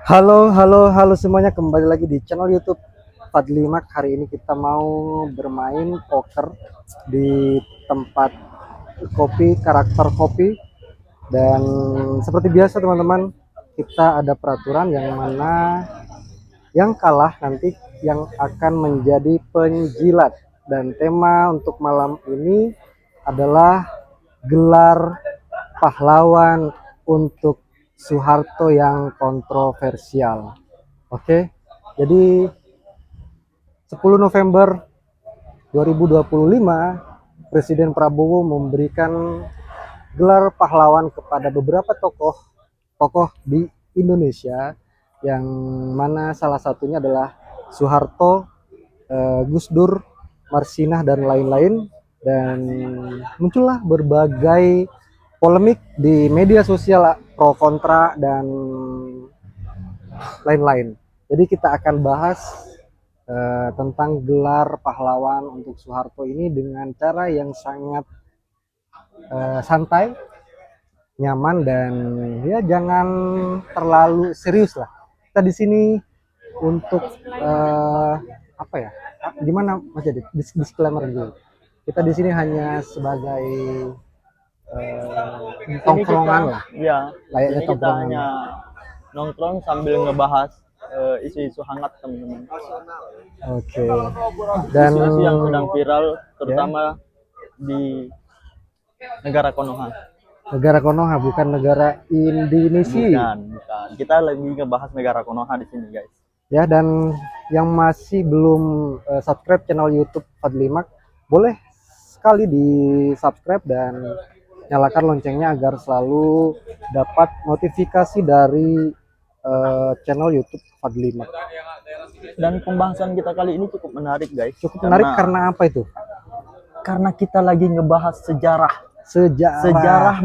Halo semuanya, kembali lagi di channel YouTube Fadli Mak. Hari ini kita mau bermain poker di tempat kopi, karakter kopi. Dan seperti biasa teman-teman, kita ada peraturan yang mana yang kalah nanti yang akan menjadi penjilat. Dan tema untuk malam ini adalah gelar pahlawan untuk Soeharto yang kontroversial. Oke, jadi 10 November 2025 Presiden Prabowo memberikan gelar pahlawan kepada beberapa tokoh di Indonesia, yang mana salah satunya adalah Soeharto, Gus Dur, Marsinah dan lain-lain. Dan muncullah berbagai polemik di media sosial, pro kontra dan lain-lain. Jadi kita akan bahas tentang gelar pahlawan untuk Soeharto ini dengan cara yang sangat santai, nyaman, dan ya jangan terlalu serius lah. Kita di sini untuk apa ya? Gimana Mas Jadi? Disclaimer dulu. Kita di sini hanya sebagai tongkrongan lah. Iya, Layaknya ini kita tongkrongan. hanya nongkrong sambil ngebahas isu-isu hangat teman-teman. Oke. Dan Isu-isu yang sedang viral, terutama di negara Konoha. negara Konoha, bukan negara Indonesia. Bukan. Kita lagi ngebahas negara Konoha di sini, guys. Ya, dan yang masih belum subscribe channel YouTube Fadli Mak, boleh sekali di subscribe dan nyalakan loncengnya agar selalu dapat notifikasi dari channel YouTube Fadli Mak. Dan pembahasan kita kali ini cukup menarik, guys. Cukup menarik karena apa itu? Karena kita lagi ngebahas sejarah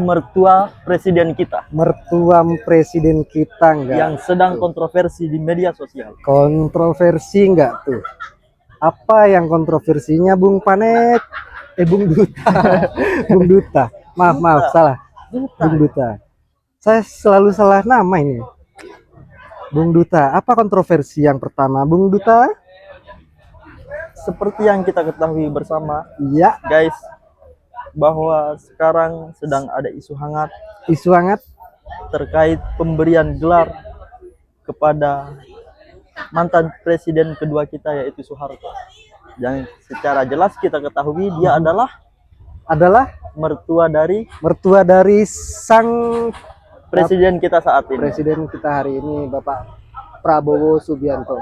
mertua presiden kita. Mertua presiden kita enggak? Yang sedang kontroversi di media sosial. Kontroversi enggak tuh? Apa yang kontroversinya, Bung Panet? Bung Duta. Bung Duta. Maaf, salah. Bung Duta. Saya selalu salah nama ini. Bung Duta, apa kontroversi yang pertama, Bung Duta? Seperti yang kita ketahui bersama, ya guys, bahwa sekarang sedang ada isu hangat terkait pemberian gelar kepada mantan presiden kedua kita, yaitu Soeharto. Yang secara jelas kita ketahui dia adalah mertua dari sang presiden kita saat ini. Presiden kita hari ini, Bapak Prabowo Subianto.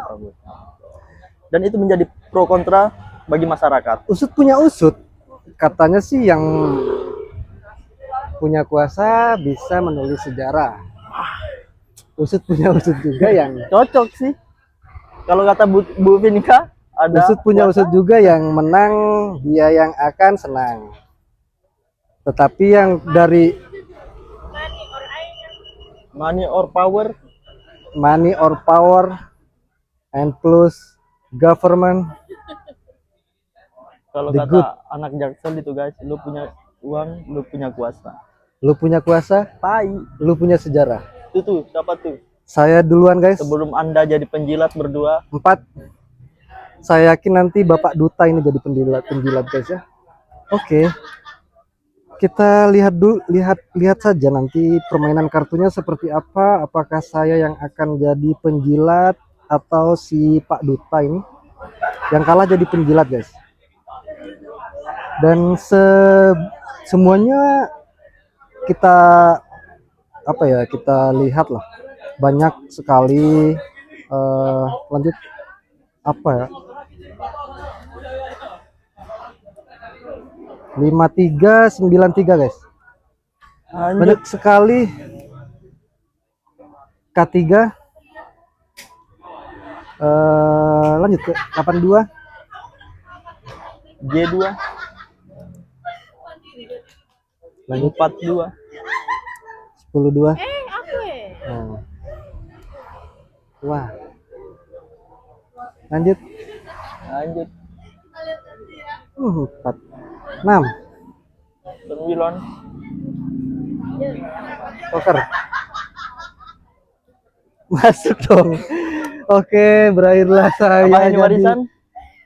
Dan itu menjadi pro kontra bagi masyarakat. Usut punya usut. Katanya sih yang punya kuasa bisa menulis sejarah. Usut punya usut juga yang cocok sih. Kalau kata Bu Vinika, ada usut punya kuasa. Usut juga yang menang dia yang akan senang. Tetapi yang dari money or power and plus government. Kalau kata good. Anak Jaksel itu, guys, lu punya uang, lu punya kuasa. Lu punya kuasa, tai. Lu punya sejarah. Itu tuh, siapa tuh? Saya duluan, guys. Sebelum Anda jadi penjilat berdua. 4. Saya yakin nanti Bapak Duta ini jadi penjilat, guys ya. Oke. Kita lihat dulu, lihat saja nanti permainan kartunya seperti apa. Apakah saya yang akan jadi penjilat atau si Pak Duta ini yang kalah jadi penjilat, guys. Dan semuanya kita lihat lah, banyak sekali. Lanjut apa ya, 5393, guys. Banyak sekali. K3 lanjut ke 82, G2, lanjut 42, 102. Wah, lanjut 4, 6, 9, poker Masuk dong. Oke, berakhirlah saya Apa ini jadi warisan?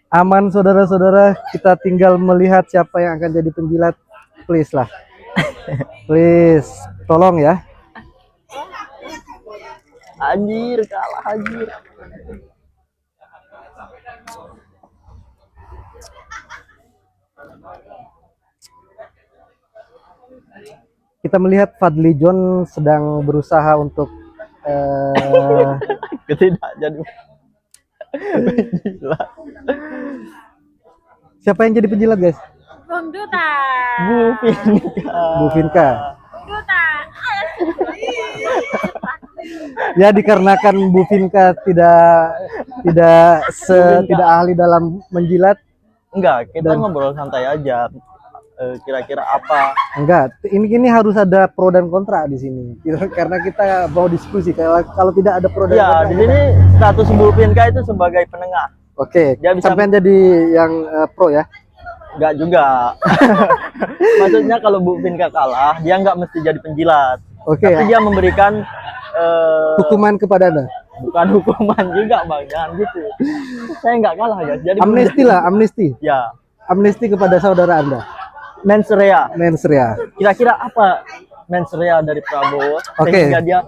aman, saudara-saudara. Kita tinggal melihat siapa yang akan jadi penjilat. Please lah. Please, tolong ya. Anjir, kalah anjir. Kita melihat Fadli John sedang berusaha untuk Tidak jadi. Gila. siapa yang jadi penjilat, guys? Bung Duta. Bu Finka. Bu Finka. Bung Duta. Ya, dikarenakan Bu Finka tidak ahli dalam menjilat. Enggak, kita Dan- ngobrol santai aja. Kira-kira apa? Enggak, ini harus ada pro dan kontra di sini. Karena kita mau diskusi. Kalau tidak ada pro dan Ya, kontra. di sini status Bu Finka itu sebagai penengah. Oke, Dia bisa- sampean jadi yang pro ya. Enggak juga. Maksudnya kalau Bu Finka kalah, dia nggak mesti jadi penjilat. Oke, Tapi dia memberikan hukuman kepada Anda. bukan hukuman juga, Bang. Jangan gitu. Saya nggak kalah, guys. Jadi Amnesti lah, amnesti. Ya, Amnesti kepada saudara Anda. mens rea. Mens rea. Kira-kira apa mens rea dari Prabowo Oke. sehingga dia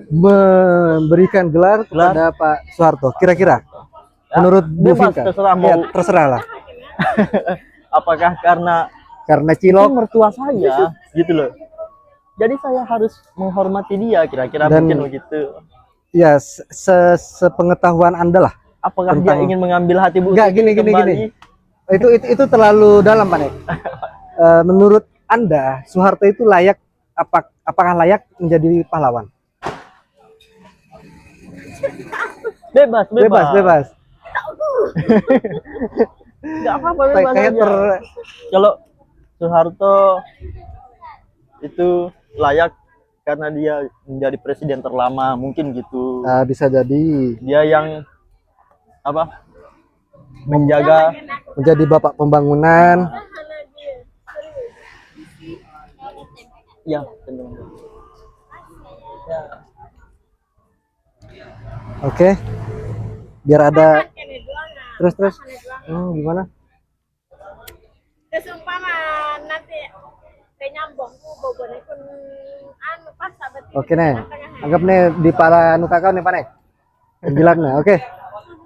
Memberikan gelar kepada Pak Soeharto. Kira-kira menurut Bu bebas, Finka. terserah Ya, mau. terserah lah. Apakah karena Karena itu cilok mertua saya gitu loh. Jadi saya harus menghormati dia, kira-kira Dan- mungkin begitu. ya sepengetahuan Anda lah. Apakah dia tentang- ingin mengambil hati Bu Enggak, Titi gini. kembali? Itu terlalu dalam, Pak Nek. Menurut Anda, Soeharto itu layak apakah layak menjadi pahlawan? Bebas. Bebas. Nggak apa-apa, bebas Kayak aja. Kalau Soeharto itu layak karena dia menjadi presiden terlama, mungkin gitu. bisa jadi Dia yang apa? Menjaga menjadi bapak pembangunan. ya, benar. Ya. Oke. Biar ada terus. Gimana? Terus umpama nanti kayak nyambung bobone pun anu pas sahabat. Oke nih. Anggap nih di para anu kakak nih, Pak Nek. Penjilat nih. Oke.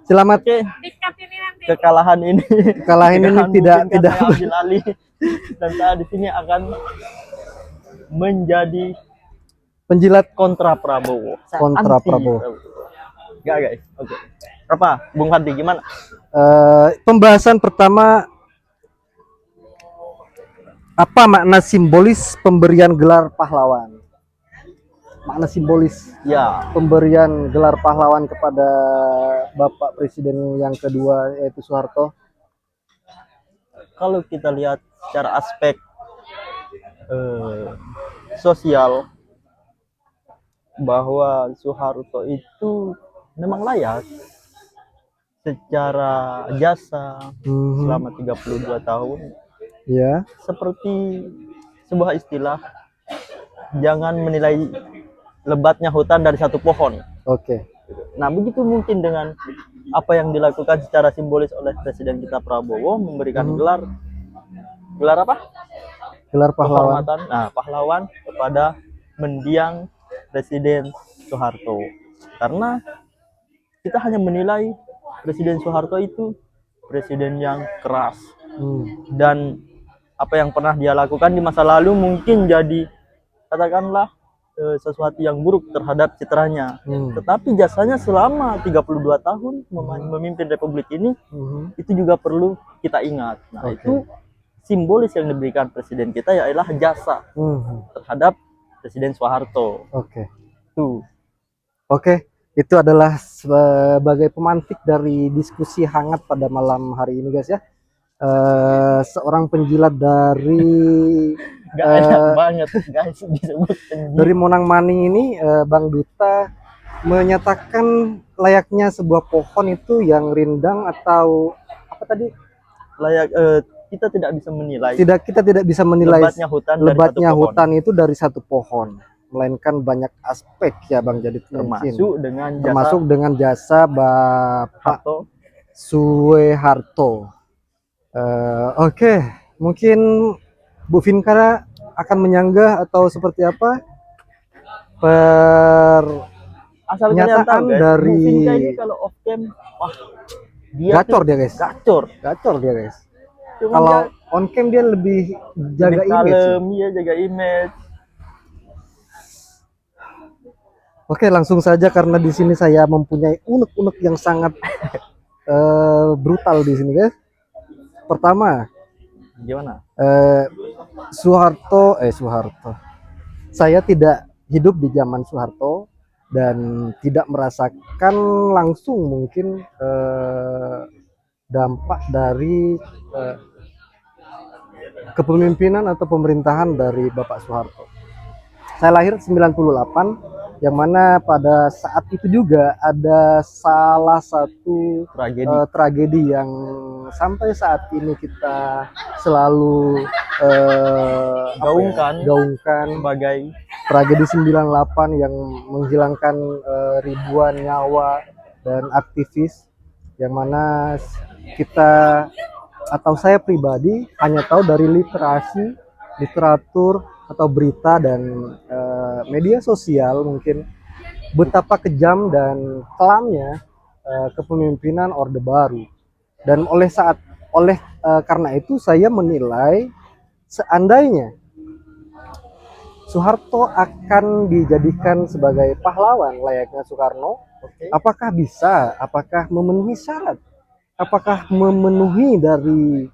Selamat. Oke, Dikat ini nanti. kekalahan ini. Kekalahan ini Kekalahan tidak mungkin tidak saya ambil alih dan saya di sini akan menjadi penjilat kontra Prabowo. Saya Kontra anti Prabowo. Enggak, guys. Oke. Apa? Bung Fadli gimana? pembahasan pertama, apa makna simbolis pemberian gelar pahlawan? Makna simbolis Ya, pemberian gelar pahlawan kepada Bapak Presiden yang kedua yaitu Soeharto. kalau kita lihat secara aspek sosial bahwa Soeharto itu memang layak secara jasa selama 32 tahun. Ya, Seperti sebuah istilah, jangan menilai lebatnya hutan dari satu pohon. oke. Nah, begitu mungkin dengan apa yang dilakukan secara simbolis oleh Presiden kita Prabowo, memberikan gelar apa? Gelar pahlawan. Kehormatan, nah, pahlawan kepada mendiang Presiden Soeharto. Karena kita hanya menilai Presiden Soeharto itu presiden yang keras, dan apa yang pernah dia lakukan di masa lalu mungkin jadi katakanlah sesuatu yang buruk terhadap citranya. Tetapi jasanya selama 32 tahun memimpin Republik ini itu juga perlu kita ingat. Nah, Oke. itu simbolis yang diberikan presiden kita ialah jasa terhadap Presiden Soeharto. Oke. Tuh. Oke, itu adalah sebagai pemantik dari diskusi hangat pada malam hari ini, guys ya. Seorang penjilat dari Gak enak banget guys disebut penjilat. dari Monang Maning ini, Bang Duta menyatakan layaknya sebuah pohon itu yang rindang atau apa tadi? Layak kita tidak bisa menilai Kita tidak bisa menilai lebatnya hutan dari lebatnya satu pohon. hutan itu dari satu pohon. melainkan banyak aspek ya Bang Jadi mungkin. termasuk dengan jasa Bapak Harto. Suharto. Oke, mungkin Bu Vinka akan menyanggah atau seperti apa Asal kalian tahu pernyataan guys, dari Bu Vinka ini kalau off cam, wah, dia gacor tuh dia guys, gacor dia guys. Cuman Kalau dia on cam dia lebih jaga lebih image sih. kalem, ya jaga image. Oke, langsung saja karena di sini saya mempunyai unek-unek yang sangat brutal di sini guys. Pertama, Gimana? Soeharto. Saya tidak hidup di zaman Soeharto dan tidak merasakan langsung mungkin dampak dari kepemimpinan atau pemerintahan dari Bapak Soeharto. Saya lahir 98, yang mana pada saat itu juga ada salah satu tragedi yang sampai saat ini kita selalu gaungkan sebagai tragedi 98 yang menghilangkan ribuan nyawa dan aktivis, yang mana kita atau saya pribadi hanya tahu dari literasi, literatur atau berita dan media sosial mungkin betapa kejam dan kelamnya kepemimpinan Orde Baru. Dan karena itu saya menilai seandainya Soeharto akan dijadikan sebagai pahlawan layaknya Soekarno, apakah bisa? Apakah memenuhi syarat? Apakah memenuhi dari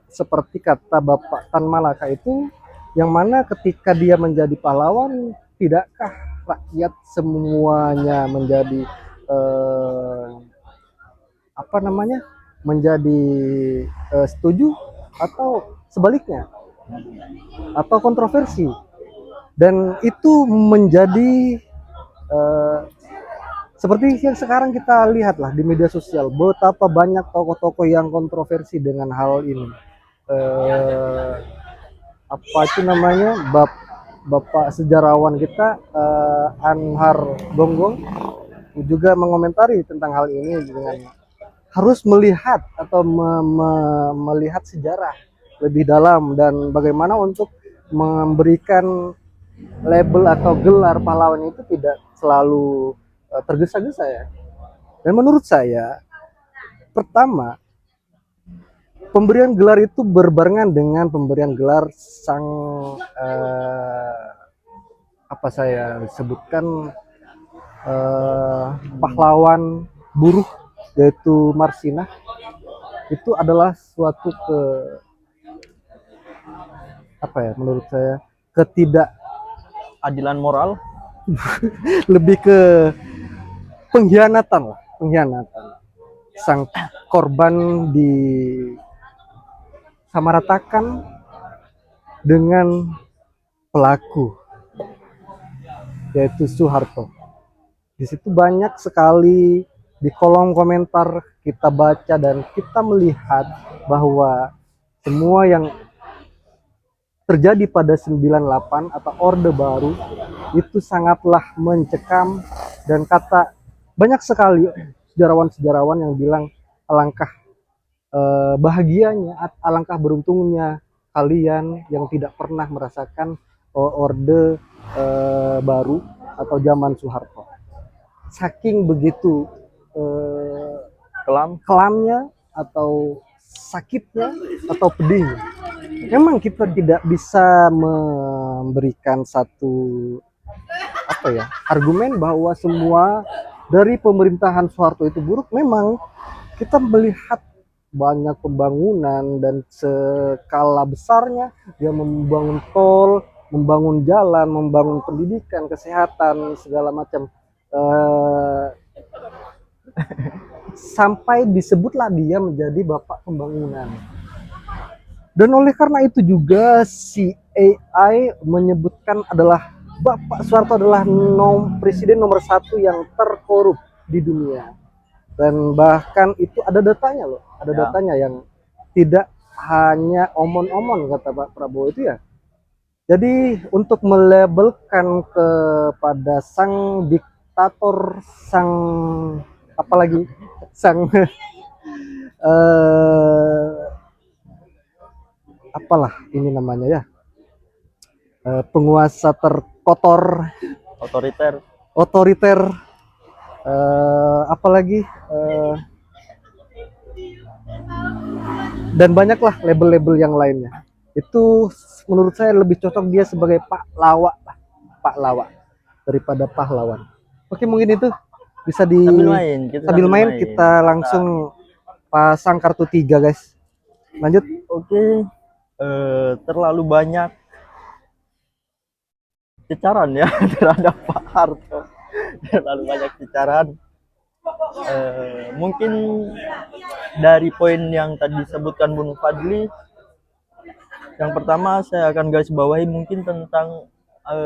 seperti kata Bapak Tan Malaka itu, yang mana ketika dia menjadi pahlawan, tidakkah rakyat semuanya menjadi menjadi setuju, atau sebaliknya, atau kontroversi? Dan itu menjadi seperti yang sekarang kita lihat lah di media sosial, betapa banyak tokoh-tokoh yang kontroversi dengan hal ini. Bapak sejarawan kita Anhar Gonggong juga mengomentari tentang hal ini dengan harus melihat atau melihat sejarah lebih dalam dan bagaimana untuk memberikan label atau gelar pahlawan itu tidak selalu tergesa-gesa ya. Dan menurut saya, pertama, pemberian gelar itu berbarengan dengan pemberian gelar sang pahlawan buruh, yaitu Marsinah. Itu adalah suatu menurut saya ketidakadilan moral, lebih ke pengkhianatan. Sang korban disamaratakan dengan pelaku, yaitu Soeharto. Di situ banyak sekali di kolom komentar kita baca dan kita melihat bahwa semua yang terjadi pada 98 atau Orde Baru itu sangatlah mencekam, dan banyak sekali sejarawan-sejarawan yang bilang alangkah bahagianya, alangkah beruntungnya kalian yang tidak pernah merasakan Orde Baru atau zaman Soeharto. Saking begitu kelamnya atau sakitnya atau pedihnya. Memang kita tidak bisa memberikan satu argumen bahwa semua dari pemerintahan Soeharto itu buruk. Memang kita melihat banyak pembangunan dan skala besarnya, dia membangun tol, membangun jalan, membangun pendidikan, kesehatan, segala macam, sampai disebutlah dia menjadi bapak pembangunan. Dan oleh karena itu juga si AI menyebutkan adalah Bapak Soeharto adalah presiden nomor 1 yang terkorup di dunia. Dan bahkan itu ada datanya loh, datanya yang tidak hanya omon-omon kata Pak Prabowo itu ya. Jadi untuk melabelkan kepada sang diktator, sang apalagi sang apalah ini namanya ya, penguasa terkotor, Otoriter. otoriter, apalagi dan banyaklah label-label yang lainnya. Itu menurut saya lebih cocok dia sebagai Pak Lawak daripada pahlawan. Oke, mungkin itu bisa sambil main kita langsung pasang kartu 3 guys. Lanjut. Oke. Terlalu banyak cicaran ya terhadap Pak Harto. Terlalu banyak cicaran. Mungkin dari poin yang tadi disebutkan Bung Fadli, yang pertama saya akan garis bawahi mungkin tentang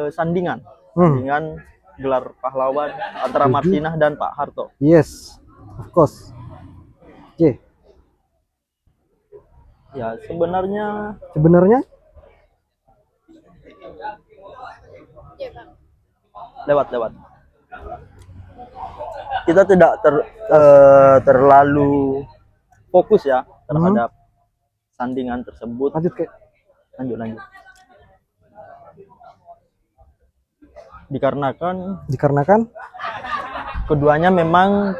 sandingan gelar pahlawan antara Martinah dan Pak Harto. Yes, of course. Oke. Ya, sebenarnya lewat kita tidak terlalu fokus ya terhadap sandingan tersebut. Lanjut. Dikarenakan keduanya memang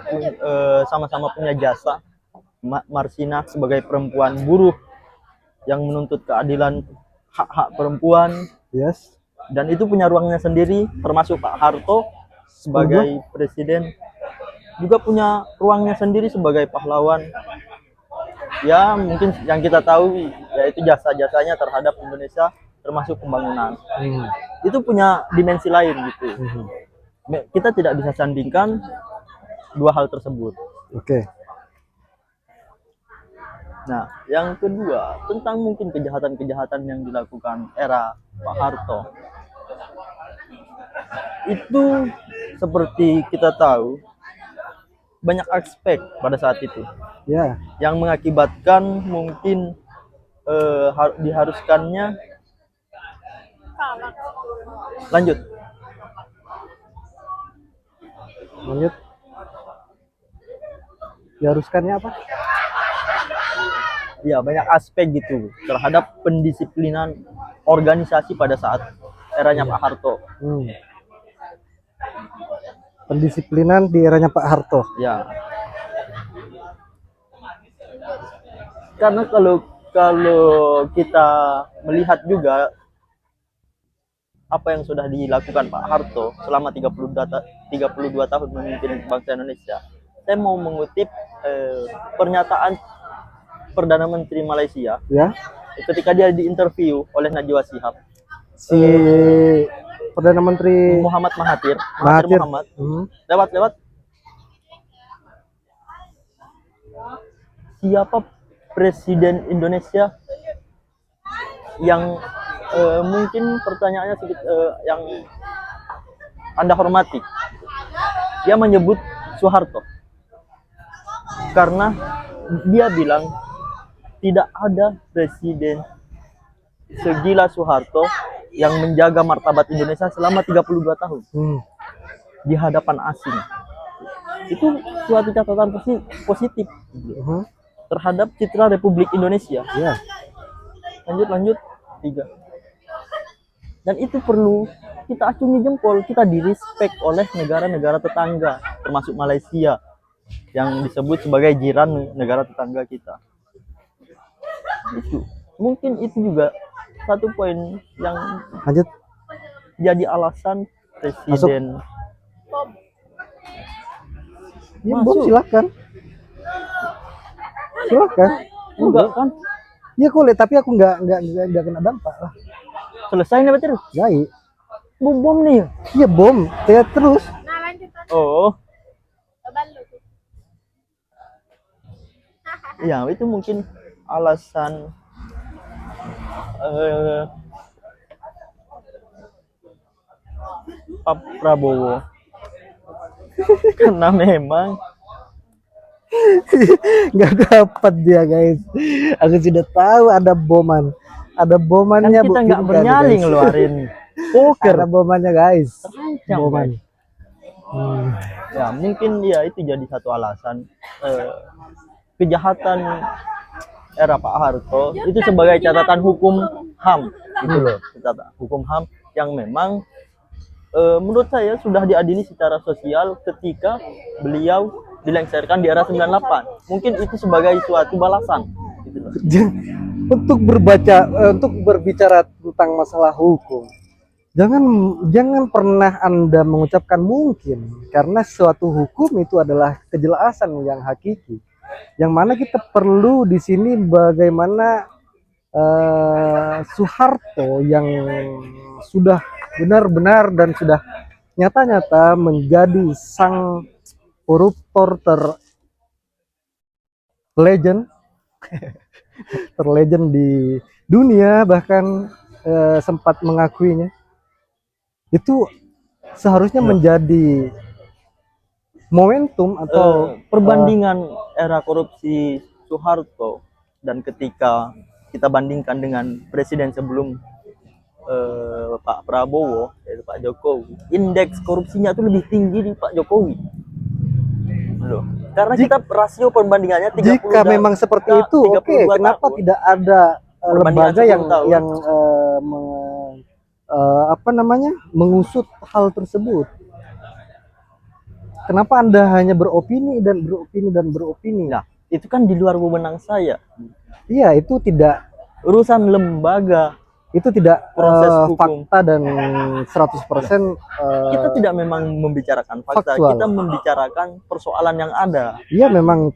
sama-sama punya jasa. Martinah sebagai perempuan buruh yang menuntut keadilan hak-hak perempuan, yes, dan itu punya ruangnya sendiri. Termasuk Pak Harto sebagai presiden juga punya ruangnya sendiri sebagai pahlawan. Ya, mungkin yang kita tahu yaitu jasa-jasanya terhadap Indonesia termasuk pembangunan. Itu punya dimensi lain gitu. Kita tidak bisa sandingkan dua hal tersebut. Oke. Nah, yang kedua tentang mungkin kejahatan-kejahatan yang dilakukan era Pak Harto. Itu seperti kita tahu banyak aspek pada saat itu. Ya. Yang mengakibatkan mungkin diharuskannya lanjut. Diharuskannya apa? Ya, banyak aspek gitu terhadap pendisiplinan organisasi pada saat eranya Pak Harto. Pendisiplinan di eranya Pak Harto. Ya. Karena kalau kita melihat juga apa yang sudah dilakukan Pak Harto selama 32 tahun memimpin bangsa Indonesia. Saya mau mengutip pernyataan Perdana Menteri Malaysia ya, ketika dia diinterview oleh Najwa Shihab. Perdana Menteri Muhammad Mahathir. Lewat. Siapa presiden Indonesia yang mungkin pertanyaannya sedikit yang Anda hormati? Dia menyebut Soeharto karena dia bilang tidak ada presiden segila Soeharto yang menjaga martabat Indonesia selama 32 tahun di hadapan asing. Itu suatu catatan positif terhadap citra Republik Indonesia. Ya. Lanjut 3. Dan itu perlu kita acungi jempol, kita di-respect oleh negara-negara tetangga, termasuk Malaysia yang disebut sebagai jiran negara tetangga kita. Itu mungkin itu juga satu poin yang jadi alasan presiden. Ya, Bom, silakan. Enggak kan? Iya boleh, tapi aku enggak kena dampak lah. Selesai nih betul? Jai. Bom nih. Iya bom, terus. Nah, lanjut. Oh. Ya, itu mungkin alasan Pak Prabowo. Karena memang nggak dapat dia guys. Aku sudah tahu ada boman. Ada Kan bomannya, kita Bu. nggak Bukan, bernyali guys. ngeluarin poker. Ada bomannya, guys. Terancam, Boman. guys. Ya mungkin ya itu jadi satu alasan kejahatan era Pak Harto itu sebagai catatan hukum HAM gitu loh, catatan hukum HAM yang memang menurut saya sudah diadili secara sosial ketika beliau dilengsarkan di era 98. Mungkin itu sebagai suatu balasan gitu loh. Untuk untuk berbicara tentang masalah hukum, jangan pernah Anda mengucapkan mungkin, karena suatu hukum itu adalah kejelasan yang hakiki. Yang mana kita perlu di sini bagaimana Soeharto yang sudah benar-benar dan sudah nyata-nyata menjadi sang koruptor terlegend di dunia, bahkan sempat mengakuinya, itu seharusnya menjadi momentum atau perbandingan era korupsi Soeharto dan ketika kita bandingkan dengan presiden sebelum Pak Prabowo, yaitu Pak Jokowi, indeks korupsinya itu lebih tinggi di Pak Jokowi. Loh. Karena kita rasio perbandingannya 30 jika memang seperti itu, oke, kenapa tahun. tidak ada lembaga yang mengusut hal tersebut? Kenapa Anda hanya beropini dan beropini? Nah, itu kan di luar wewenang saya. Iya, itu tidak urusan lembaga. Itu tidak proses hukum. Fakta dan 100% kita tidak memang membicarakan fakta, faktual. Kita membicarakan persoalan yang ada. Iya, memang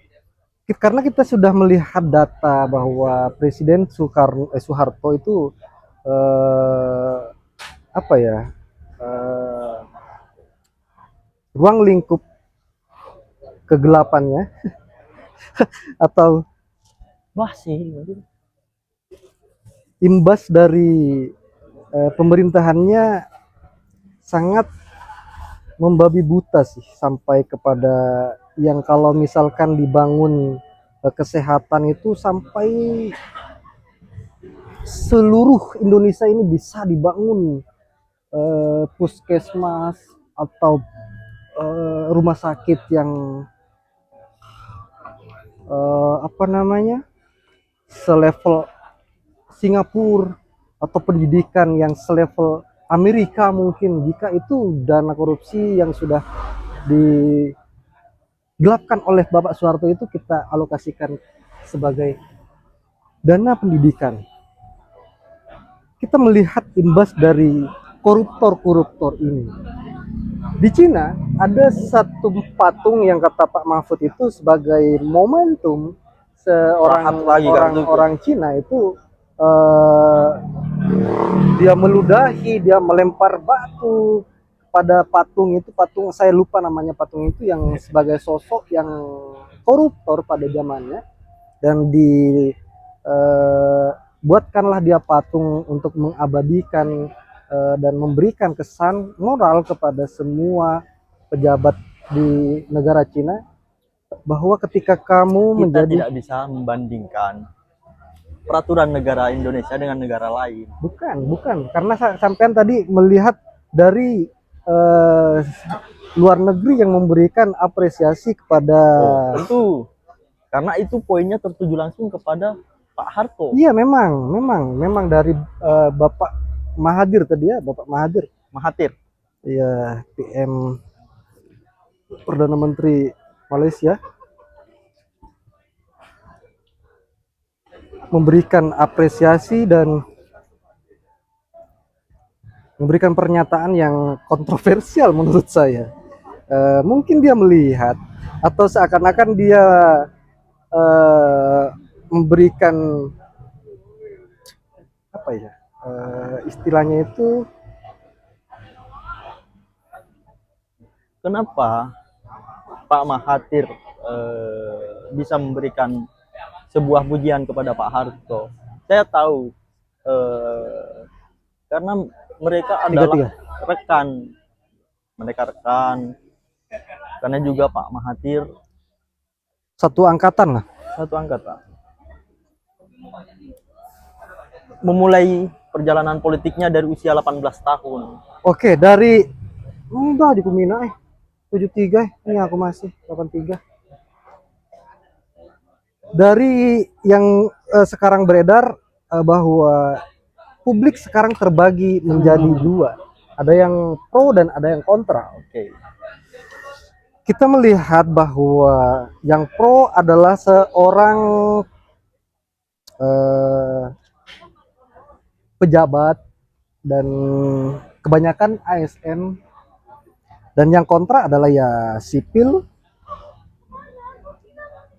karena kita sudah melihat data bahwa Presiden Soeharto itu ruang lingkup kegelapannya atau imbas dari pemerintahannya sangat membabi buta sih, sampai kepada yang kalau misalkan dibangun kesehatan itu sampai seluruh Indonesia ini bisa dibangun puskesmas atau rumah sakit yang selevel Singapura, atau pendidikan yang selevel Amerika mungkin, jika itu dana korupsi yang sudah digelapkan oleh Bapak Soeharto itu kita alokasikan sebagai dana pendidikan. Kita melihat imbas dari koruptor-koruptor ini. Di Cina ada satu patung yang kata Pak Mahfud itu sebagai momentum orang Cina itu dia meludahi, dia melempar batu pada patung itu. Patung saya lupa namanya, patung itu yang sebagai sosok yang koruptor pada zamannya, dan buatkanlah dia patung untuk mengabadikan dan memberikan kesan moral kepada semua pejabat di negara Cina, bahwa ketika kamu tidak bisa membandingkan peraturan negara Indonesia dengan negara lain. Bukan, karena sampean tadi melihat dari luar negeri yang memberikan apresiasi kepada tentu, karena itu poinnya tertuju langsung kepada Pak Harto. Iya, memang dari Bapak Mahathir tadi ya, Bapak Mahathir. Iya, PM Perdana Menteri Malaysia, memberikan apresiasi dan memberikan pernyataan yang kontroversial menurut saya. Mungkin dia melihat atau seakan-akan dia memberikan istilahnya itu, kenapa Pak Mahathir bisa memberikan sebuah pujian kepada Pak Harto? Saya tahu karena mereka adalah rekan, karena juga Pak Mahathir satu angkatan. memulai perjalanan politiknya dari usia 18 tahun. Oke, dari enggak di Kumina 73 ini aku masih 83. Dari yang sekarang beredar bahwa publik sekarang terbagi menjadi dua. Ada yang pro dan ada yang kontra. Oke. Kita melihat bahwa yang pro adalah seorang pejabat dan kebanyakan ASN, dan yang kontra adalah ya sipil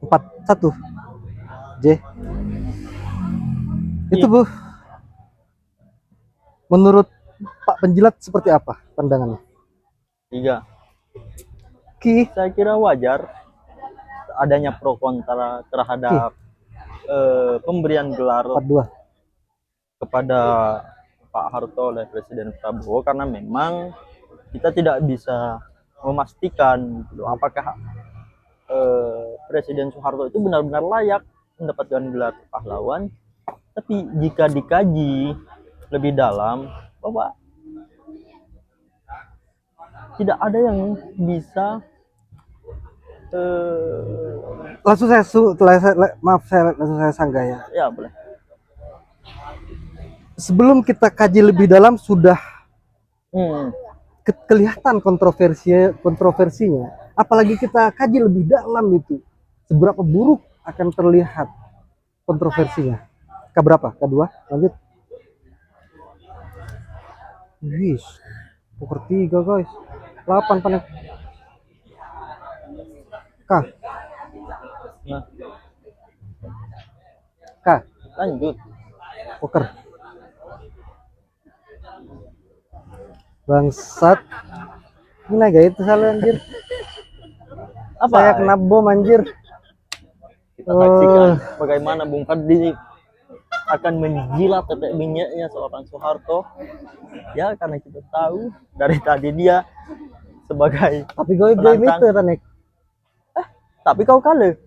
41 J. Itu Bu, menurut Pak Penjilat seperti apa pandangannya? 3. Ki, Saya kira wajar adanya pro kontra terhadap pemberian gelar 42. kepada Pak Harto oleh Presiden Prabowo, karena memang kita tidak bisa memastikan gitu, apakah Presiden Soeharto itu benar-benar layak mendapatkan gelar pahlawan. Tapi jika dikaji lebih dalam, bahwa tidak ada yang bisa Langsung saya sanggah ya. ya boleh. Sebelum kita kaji lebih dalam sudah kelihatan kontroversinya. Apalagi kita kaji lebih dalam itu, seberapa buruk akan terlihat kontroversinya. Keberapa? Kedua, lanjut. Wih, poker 3 guys, 8 panen. K, Nah, K, lanjut. poker. Bangsat. Ini gak itu salah anjir. Apa? Saya kena bom anjir. Kita saksikan bagaimana Bung Fadli akan menjilat tetek minyaknya seorang Soeharto. Ya, karena kita tahu dari tadi dia sebagai Tapi gue game itu Tanek. tapi kau kalah.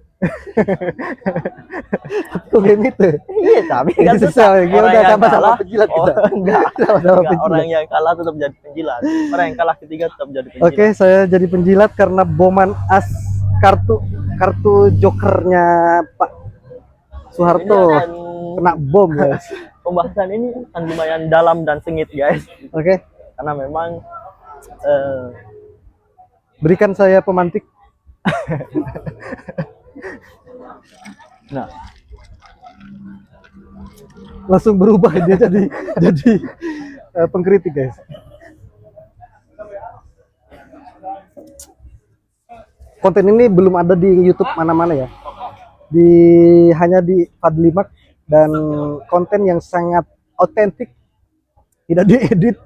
Gue game itu. Iya, tapi kan Susah, tetap kita orang udah yang sama-sama kalah. penjilat kita. Enggak. Sama-sama Enggak, penjilat. orang yang kalah tetap jadi penjilat. Orang yang kalah ketiga tetap jadi penjilat. Oke, saya jadi penjilat karena boman as kartu jokernya Pak Soeharto Ini akan kena bom guys. pembahasan ini akan lumayan dalam dan sengit guys, Oke, karena memang berikan saya pemantik. nah Langsung berubah dia jadi pengkritik guys. Konten ini belum ada di YouTube mana-mana ya. Hanya di Fadlimak, dan konten yang sangat otentik, tidak diedit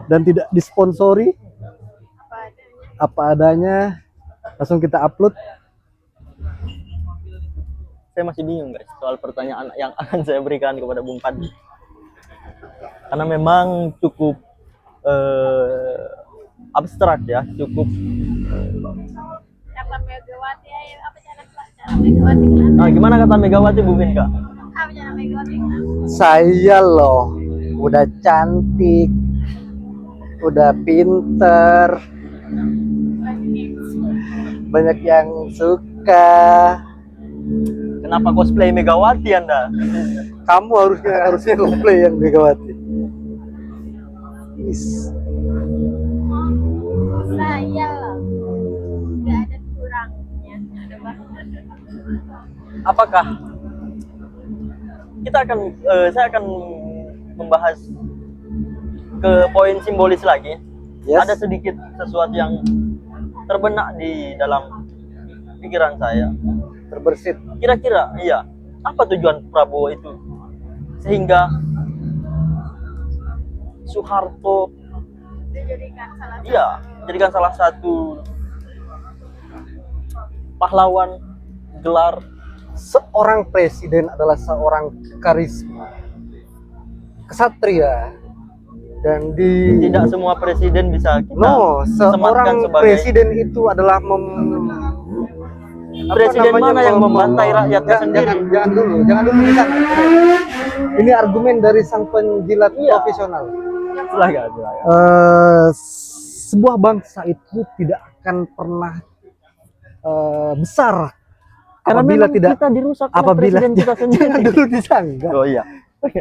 dan tidak disponsori, apa adanya, langsung kita upload. saya masih bingung guys soal pertanyaan yang akan saya berikan kepada Bung Fadli, karena memang cukup abstrak ya, cukup Kata Megawati, apa cara Megawati kenal? nah, gimana kata Megawati Bu Vinka? Apa cara Megawati kenal? Saya loh udah cantik, udah pinter, banyak yang suka. Kenapa cosplay Megawati Anda? Kamu harusnya komplain yang Megawati. Is. Saya loh, nggak ada kurangnya, ada banget. Apakah kita akan saya akan membahas ke poin simbolis lagi. Yes. Ada sedikit sesuatu yang terbenak di dalam pikiran saya. Terbersit. Kira-kira iya, apa tujuan Prabowo itu sehingga Soeharto dijadikan salah satu pahlawan gelar. Seorang presiden adalah seorang karisma, kesatria, dan Tidak semua presiden bisa kita seorang sematkan sebagai presiden itu adalah Presiden mana yang membantai rakyatnya sendiri? Jangan dulu disangka. Ini argumen dari sang penjilat profesional. Silakan. Sebuah bangsa itu tidak akan pernah besar Karena apabila memang tidak kita dirusak oleh apabila presiden kita sendiri. jangan dulu disangka. Oh iya.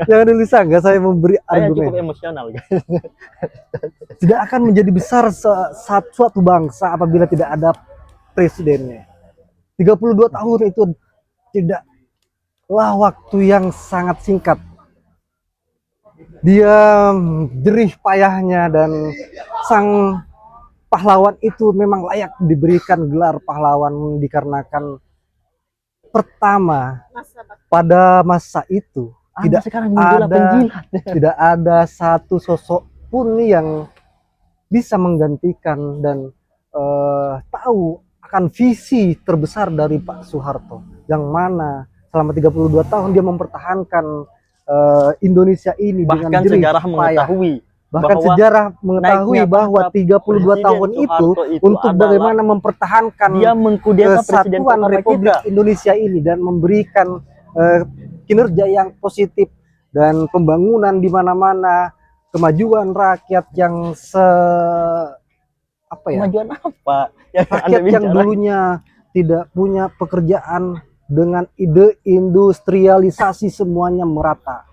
Jangan dulu disangka saya memberi Saya argumen. cukup emosional, guys. Tidak akan menjadi besar suatu bangsa apabila tidak ada presidennya. 32 tahun itu tidaklah waktu yang sangat singkat. Dia jerih payahnya dan sang pahlawan itu memang layak diberikan gelar pahlawan dikarenakan pertama pada masa itu Anda sekarang membela penjilat. tidak ada satu sosok pun yang bisa menggantikan dan tahu akan visi terbesar dari Pak Soeharto, yang mana selama 32 tahun dia mempertahankan Indonesia ini Bahkan dengan jerih sejarah payah. mengetahui Bahkan bahwa sejarah mengetahui naiknya bahwa pangkat 32 Presiden tahun itu Soeharto itu untuk adalah bagaimana mempertahankan dia mengkudeta presiden kesatuan pertama Republik kita. Indonesia ini dan memberikan kinerja yang positif dan pembangunan di mana-mana, kemajuan rakyat yang Kemajuan apa? Yang Anda rakyat yang bicara? dulunya tidak punya pekerjaan dengan ide industrialisasi semuanya merata.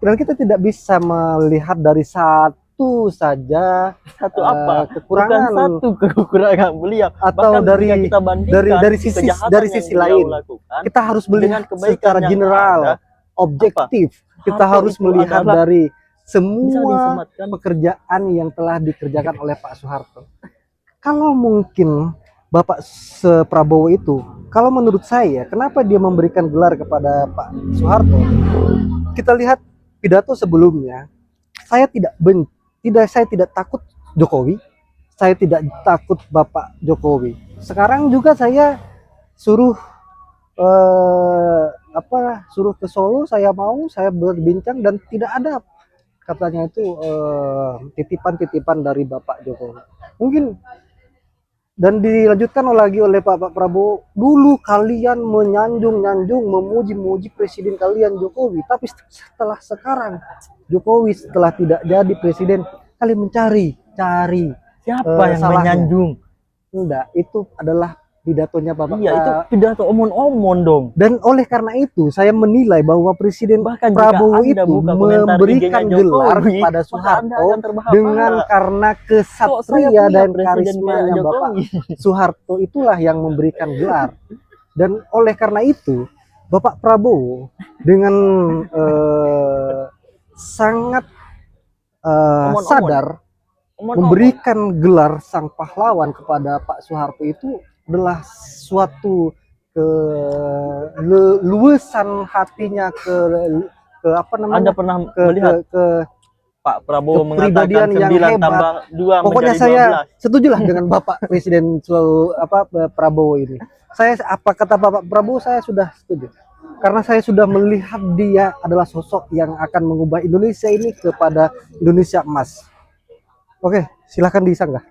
Dan kita tidak bisa melihat dari satu saja Satu apa? kekurangan Bukan satu kekurangan beliau. atau Bahkan jika kita bandingkan dari sisi kejahatan yang sisi beliau lain. lakukan, Kita harus dengan melihat kebaikan secara yang general, ada, objektif. Kita Harto harus itu melihat adalah- dari bisa semua disematkan. pekerjaan yang telah dikerjakan oleh Pak Soeharto. Kalau mungkin Bapak Prabowo itu, kalau menurut saya, kenapa dia memberikan gelar kepada Pak Soeharto? Kita lihat pidato sebelumnya, saya tidak takut Jokowi, saya tidak takut Bapak Jokowi. Sekarang juga saya suruh suruh ke Solo, saya berbincang dan tidak ada katanya itu titipan-titipan dari Bapak Jokowi. Mungkin dan dilanjutkan lagi oleh Pak Prabowo, dulu kalian menyanjung-nyanjung, memuji-muji presiden kalian Jokowi, tapi setelah sekarang Jokowi setelah tidak jadi presiden, kalian cari Siapa yang salahnya. menyanjung? Enggak, itu adalah pidatonya Bapak. Iya, itu pidato omon-omon dong. Dan oleh karena itu saya menilai bahwa Presiden Bahkan jika Prabowo Anda itu buka komentar memberikan IG-nya gelar Jokowi, kepada maka Anda Soeharto akan terbahak-bahak. dengan karena Kok saya kesatria punya dan presiden karismanya kayak Bapak Jokowi? Soeharto itulah yang memberikan gelar. Dan oleh karena itu Bapak Prabowo dengan sangat Omon-omon. sadar Omon-omon. memberikan gelar sang pahlawan kepada Pak Soeharto itu adalah suatu keluasan hatinya ke apa namanya? Anda pernah melihat ke Pak Prabowo kepribadian mengatakan yang 9 hebat. tambah 2 Pokoknya menjadi saya 12. setujulah dengan Bapak Presiden Prabowo ini. Apa kata Bapak Prabowo, saya sudah setuju. Karena saya sudah melihat dia adalah sosok yang akan mengubah Indonesia ini kepada Indonesia emas. Oke, silakan disanggah.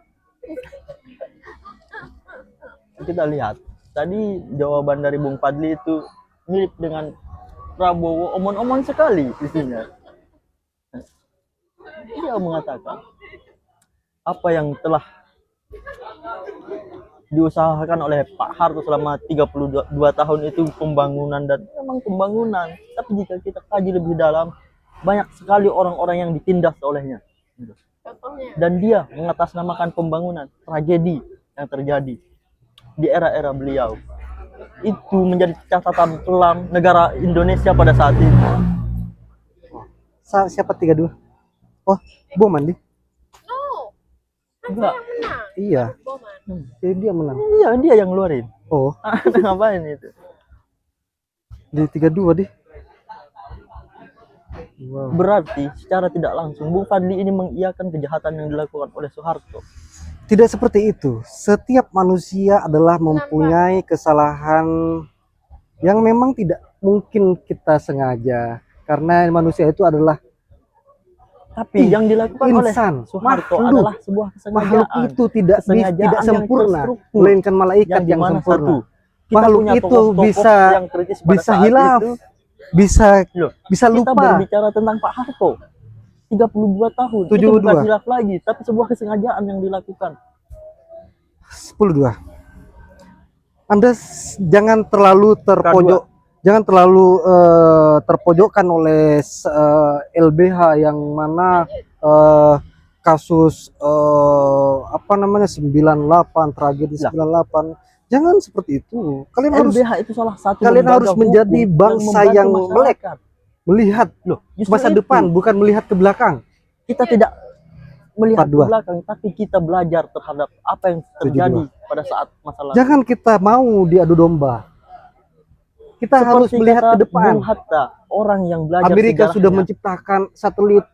Kita lihat tadi jawaban dari Bung Fadli itu mirip dengan Prabowo, omon-omon sekali isinya. Dia mengatakan apa yang telah diusahakan oleh Pak Harto selama 32 tahun itu pembangunan, dan memang pembangunan. Tapi jika kita kaji lebih dalam, banyak sekali orang-orang yang ditindas olehnya. Contohnya, Dan dia mengatasnamakan pembangunan, tragedi yang terjadi di era-era beliau. Itu menjadi catatan kelam negara Indonesia pada saat itu. Siapa 32? Oh, Bom Mandi. no, kan Enggak. saya menang. Iya, Boman. jadi dia menang. Iya, dia yang ngeluarin. Oh, Anda ngapain itu? di 32 deh. Wow. Berarti secara tidak langsung Bung Fadli ini mengiyakan kejahatan yang dilakukan oleh Soeharto. Tidak seperti itu. Setiap manusia adalah mempunyai kesalahan yang memang tidak mungkin kita sengaja. Karena manusia itu adalah Tapi yang dilakukan oleh insan, Soeharto makhluk. adalah sebuah makhluk kesengajaan. itu tidak Kesengajaan tidak yang sempurna, terstruktur. melainkan malaikat Yang yang dimana sempurna. satu, kita makhluk punya itu tokoh-tokoh bisa yang kritis pada bisa saat hilaf, itu. bisa Loh, bisa kita lupa. berbicara tentang Pak Harto 32 tahun. Itu 72. bukan hilaf lagi, tapi sebuah kesengajaan yang dilakukan. 10-2. Anda jangan terlalu terpojok, jangan terlalu terpojokkan oleh LBH yang mana kasus apa namanya 98, tragedi 98. Jangan seperti itu. LBH itu salah satu kalian lembaga harus menjadi hukum bangsa membantu yang masyarakat. melihat Loh, justru masa itu. depan, bukan melihat ke belakang. Kita tidak melihat ke 42. belakang, tapi kita belajar terhadap apa yang terjadi pada saat masa lalu. Jangan kita mau diadu domba. Kita harus melihat ke depan. Bung Hatta, orang yang belajar Amerika sudah sejarahnya. menciptakan satelit,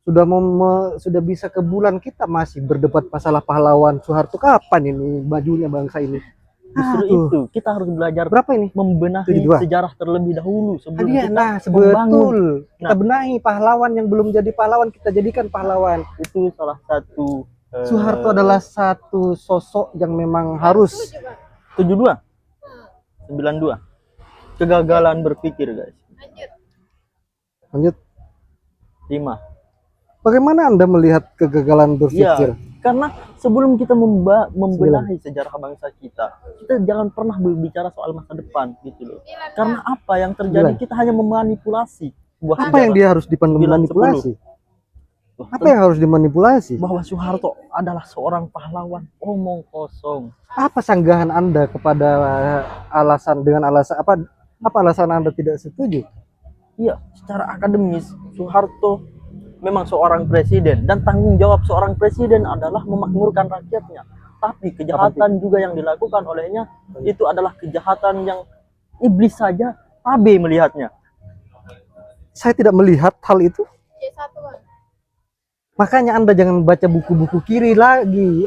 sudah bisa ke bulan, kita masih berdebat masalah pahlawan Soeharto. Kapan ini majunya bangsa ini? Justru itu kita harus belajar Berapa ini? membenahi 72. sejarah terlebih dahulu sebelum Iya, kita nah membangun. betul. Kita benahi pahlawan yang belum jadi pahlawan, kita jadikan pahlawan. Itu salah satu Soeharto adalah satu sosok yang memang harus 72 92 kegagalan berpikir, guys. lanjut. 5. Bagaimana Anda melihat kegagalan berpikir? Ya, karena sebelum kita membenahi sejarah bangsa kita jangan pernah berbicara soal masa depan gitu loh. Karena apa yang terjadi, kita hanya memanipulasi sebuah Apa yang dia harus dimanipulasi? Apa yang harus dimanipulasi? Bahwa Soeharto adalah seorang pahlawan, omong kosong. Apa sanggahan Anda kepada alasan apa alasan Anda tidak setuju? Iya, secara akademis Soeharto memang seorang presiden, dan tanggung jawab seorang presiden adalah memakmurkan rakyatnya. Tapi kejahatan juga yang dilakukan olehnya itu adalah kejahatan yang iblis saja tabe melihatnya. Saya tidak melihat hal itu. Makanya Anda jangan baca buku-buku kiri lagi.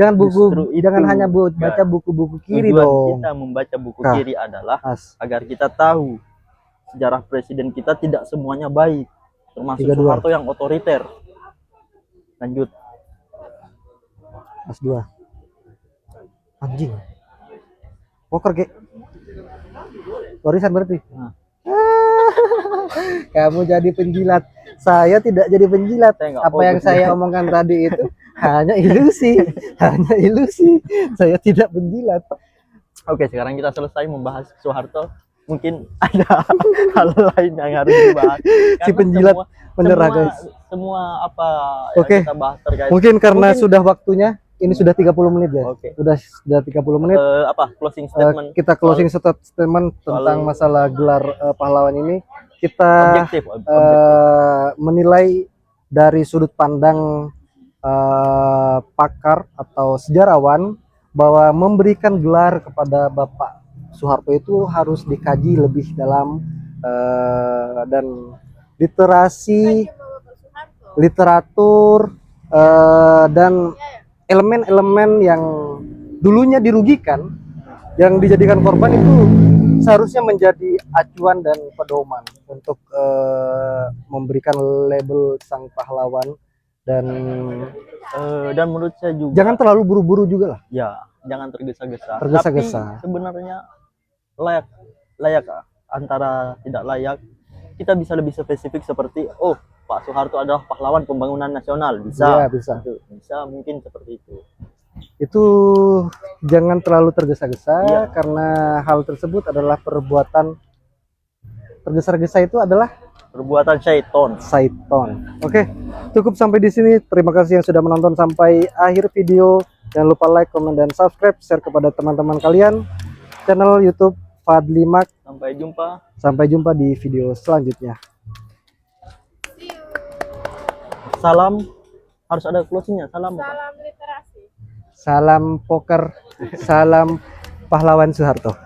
Jangan hanya baca buku-buku kiri Tujuan dong. kita membaca buku Kak. kiri adalah agar kita tahu sejarah presiden kita tidak semuanya baik, termasuk 32. Soeharto yang otoriter. Lanjut. Mas 2. Anjing. Poker ge. Warisan berarti. Nah. Kamu jadi penjilat. Saya tidak jadi penjilat. Apa yang saya omongkan tadi itu hanya ilusi. Hanya ilusi. Saya tidak penjilat. Oke, sekarang kita selesai membahas Soeharto. Mungkin ada hal lain yang harus dibahas. Si penjilat menyerah, guys. Semua apa Oke. yang kita bahas terkait. Mungkin karena sudah waktunya. Ini sudah 30 menit ya. Oke. Sudah 30 menit. Closing statement. Kita closing statement tentang masalah gelar pahlawan ini. Kita objektif. menilai dari sudut pandang pakar atau sejarawan bahwa memberikan gelar kepada Bapak Soeharto itu harus dikaji lebih dalam, dan literasi, literatur, dan elemen-elemen yang dulunya dirugikan, yang dijadikan korban itu seharusnya menjadi acuan dan pedoman untuk memberikan label sang pahlawan, dan menurut saya juga jangan terlalu buru-buru juga lah. Ya, jangan tergesa-gesa. Tergesa-gesa. Tapi sebenarnya layak antara tidak layak. Kita bisa lebih spesifik seperti Pak Soeharto adalah pahlawan pembangunan nasional, bisa. Ya, bisa. Bisa mungkin seperti itu. Itu jangan terlalu tergesa-gesa, Iya. karena hal tersebut adalah perbuatan tergesa-gesa, itu adalah Perbuatan syaiton. Oke, cukup sampai di sini. Terima kasih yang sudah menonton sampai akhir video. Jangan lupa like, comment, dan subscribe, share kepada teman-teman kalian. Channel YouTube Fadli Mak. Sampai jumpa di video selanjutnya. Salam, harus ada closingnya. Salam Salam literasi. Salam poker, salam pahlawan Soeharto.